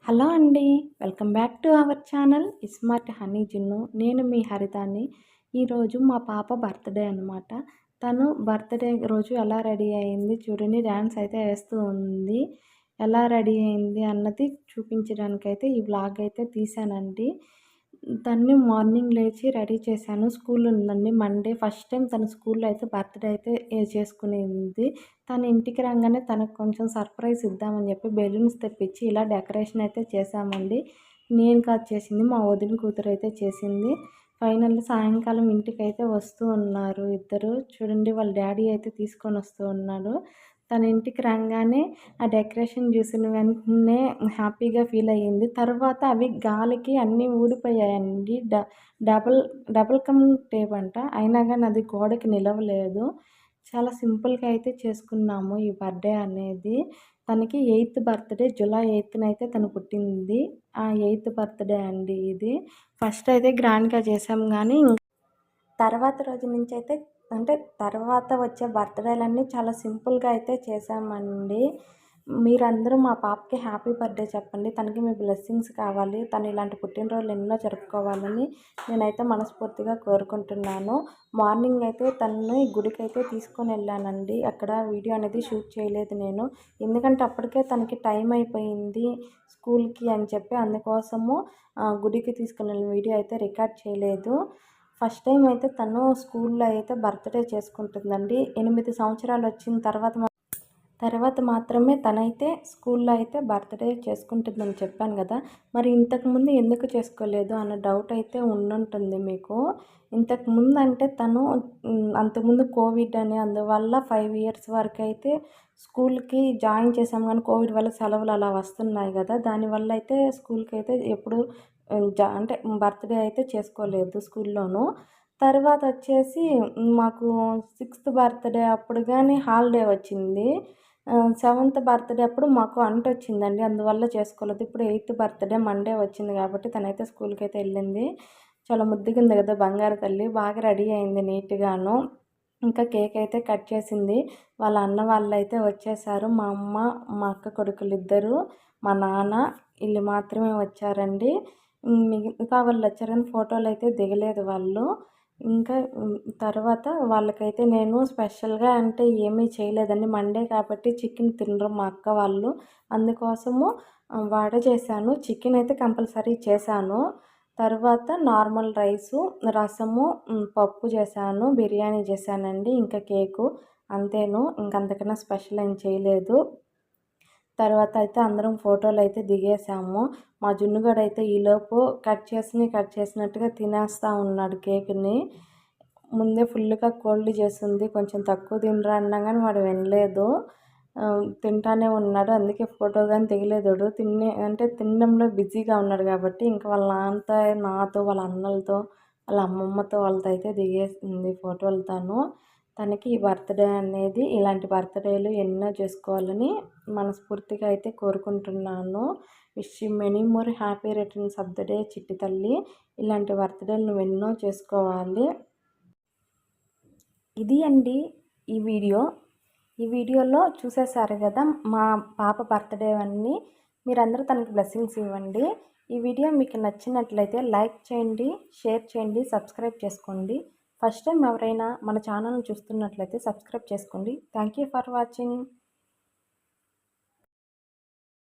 Hello అండి. Welcome back to our channel smart honey జున్ను. నేను మీ హరితాని. ఈరోజు మా పాప బర్త్‌డే అనమాట. తను బర్త్‌డే రోజు ఎలా రెడీ అయింది చూడండి. డాన్స్ అయితే వేస్తూ ఉంది. ఎలా రెడీ అయింది అన్నది చూపించడానికైతే ఈ వ్లాగ్ అయితే తీశానండి. తన్ని మార్నింగ్ లేచి రెడీ చేశాను. స్కూల్ ఉందండి మండే. ఫస్ట్ టైం తను స్కూల్‌లో అయితే బర్త్‌డే అయితే చేసుకునింది. తను ఇంటికి రాంగానే తనకు కొంచెం సర్ప్రైజ్ ఇద్దామని చెప్పి బెలూన్స్ తెప్పించి ఇలా డెకరేషన్ అయితే చేశామండి. నేను కాదు చేసింది, మా వదిన కూతురైతే చేసింది. ఫైనల్లీ సాయంకాలం ఇంటికైతే వస్తూ ఉన్నారు ఇద్దరు. చూడండి వాళ్ళ డ్యాడీ అయితే తీసుకొనొస్తూ ఉన్నాడు. తన ఇంటికి రాంగానే ఆ డెకరేషన్ చూసిన వెంటనే హ్యాపీగా ఫీల్ అయ్యింది. తర్వాత అవి గాలికి అన్నీ ఊడిపోయాయండి. డబుల్ డబుల్ కమ్ టేప్ అంట. అయినా గాని అది గోడకి నిలవలేదు. చాలా సింపుల్‌గా అయితే చేసుకున్నాము ఈ బర్త్‌డే అనేది. తనకి 8థ్ బర్త్‌డే జూలై 8థ్‌నైతే తను పుట్టింది. ఆ 8థ్ బర్త్‌డే అండి ఇది. ఫస్ట్ అయితే గ్రాండ్‌గా చేసాం గానీ, తర్వాత రోజు నుంచైతే అంటే తర్వాత వచ్చే బర్త్‌డేలన్నీ చాలా సింపుల్‌గా అయితే చేశామండి. మీరందరూ మా పాపకి హ్యాపీ బర్త్‌డే చెప్పండి. తనకి మీ బ్లెస్సింగ్స్ కావాలి. తను ఇలాంటి పుట్టినరోజులు ఎన్నో జరుపుకోవాలని నేనైతే మనస్ఫూర్తిగా కోరుకుంటున్నాను. మార్నింగ్ అయితే తనని గుడికైతే తీసుకొనెళ్ళానండి. అక్కడ వీడియో అనేది షూట్ చేయలేదు నేను. ఎందుకంటే అప్పటికే తనకి టైం అయిపోయింది స్కూల్‌కి అని చెప్పి అందుకోసము గుడికి తీసుకొనెళ్ళిన వీడియో అయితే రికార్డ్ చేయలేదు. ఫస్ట్ టైం అయితే తను స్కూల్‌లో అయితే బర్త్‌డే చేసుకుంటుందండి. 8 సంవత్సరాలు వచ్చిన తర్వాత మాత్రమే తనైతే స్కూల్‌లో అయితే బర్త్‌డే చేసుకుంటుందని చెప్పాను గదా! మరి ఇంతకుముందు ఎందుకు చేసుకోలేదు అన్న డౌట్ అయితే ఉండుంటుంది మీకు. ఇంతకుముందు అంటే తను అంతకుముందు కోవిడ్ అని అందువల్ల 5 ఇయర్స్ వరకైతే స్కూల్‌కి జాయిన్ చేసాం గానీ కోవిడ్ వల్ల సెలవులు అలా వస్తున్నాయి గదా! దానివల్ల అయితే స్కూల్‌కైతే ఎప్పుడు అంటే బర్త్‌డే అయితే చేసుకోలేదు స్కూల్‌లోనూ. తర్వాతొచ్చేసి మాకు 6థ్ బర్త్‌డే అప్పుడు గానీ హాలిడే వచ్చింది. 7థ్ బర్త్‌డే అప్పుడు మాకు అంటొచ్చిందండి. అందువల్ల చేసుకోలేదు. ఇప్పుడు 8థ్ బర్త్‌డే మండే వచ్చింది కాబట్టి తనైతే స్కూల్‌కైతే ఎళ్ళింది. చాలా ముద్దుగుంది గదా! బంగారు తల్లి. బాగా రెడీ అయింది నీట్‌గాను. ఇంకా కేక్ అయితే కట్ చేసింది. వాళ్ళ అన్న వాళ్ళైతే వచ్చేసారు. మా అమ్మ, మా అక్క కొడుకులిద్దరు, మా నాన్న ఈళ్ళు మాత్రమే వచ్చారండి. మిగతా వాళ్ళొచ్చారు కానీ ఫోటోలైతే దిగలేదు వాళ్ళు. ఇంకా తర్వాత వాళ్ళకైతే నేను స్పెషల్‌గా అంటే ఏమీ చేయలేదండి. మండే కాబట్టి చికెన్ తినరు మా అక్క వాళ్ళు. అందుకోసము వడ చేశాను. చికెన్ అయితే కంపల్సరీ చేశాను. తర్వాత నార్మల్ రైసు, రసము, పప్పు చేశాను. బిర్యానీ చేశానండి. ఇంకా కేకు అంతేను. ఇంకంతకన్నా స్పెషల్ ఏం చేయలేదు. తర్వాత అయితే అందరం ఫోటోలైతే దిగేసాము. మా జున్నుగాడైతే ఈలోపు కట్ చేసినట్టుగా తినేస్తా ఉన్నాడు కేకుని. ముందే ఫుల్లుగా కోల్డ్ చేసుంది. కొంచెం తక్కువ తినరా అన్నా గానీ వాడు వినలేదు. తింటానే ఉన్నాడు. అందుకే ఫోటో గాని దిగలేదు. తినడంలో బిజీగా ఉన్నాడు కాబట్టి ఇంకా వాళ్ళ నాన్నతో, నాతో, వాళ్ళ అన్నలతో, వాళ్ళ అమ్మమ్మతో వాళ్ళతో అయితే దిగేసింది ఫోటోలు తను. తనకి ఈ బర్త్‌డే అనేది ఇలాంటి బర్త్‌డేలు ఎన్నో చేసుకోవాలని మనస్ఫూర్తిగా అయితే కోరుకుంటున్నాను. Wish you many more happy returns of the day చిట్టి తల్లి. ఇలాంటి బర్త్‌డేలు నువ్వెన్నో చేసుకోవాలి. ఇది అండి ఈ వీడియో. ఈ వీడియోలో చూసేశారు గదా! మా పాప బర్త్‌డే అన్నీ. మీరందరూ తనకి బ్లెస్సింగ్స్ ఇవ్వండి. ఈ వీడియో మీకు నచ్చినట్లయితే లైక్ చేయండి, షేర్ చేయండి, సబ్స్క్రైబ్ చేసుకోండి. ఫస్ట్ టైం ఎవరైనా మన ఛానల్‌ని చూస్తున్నట్లయితే సబ్స్క్రైబ్ చేసుకోండి. Thank you for watching.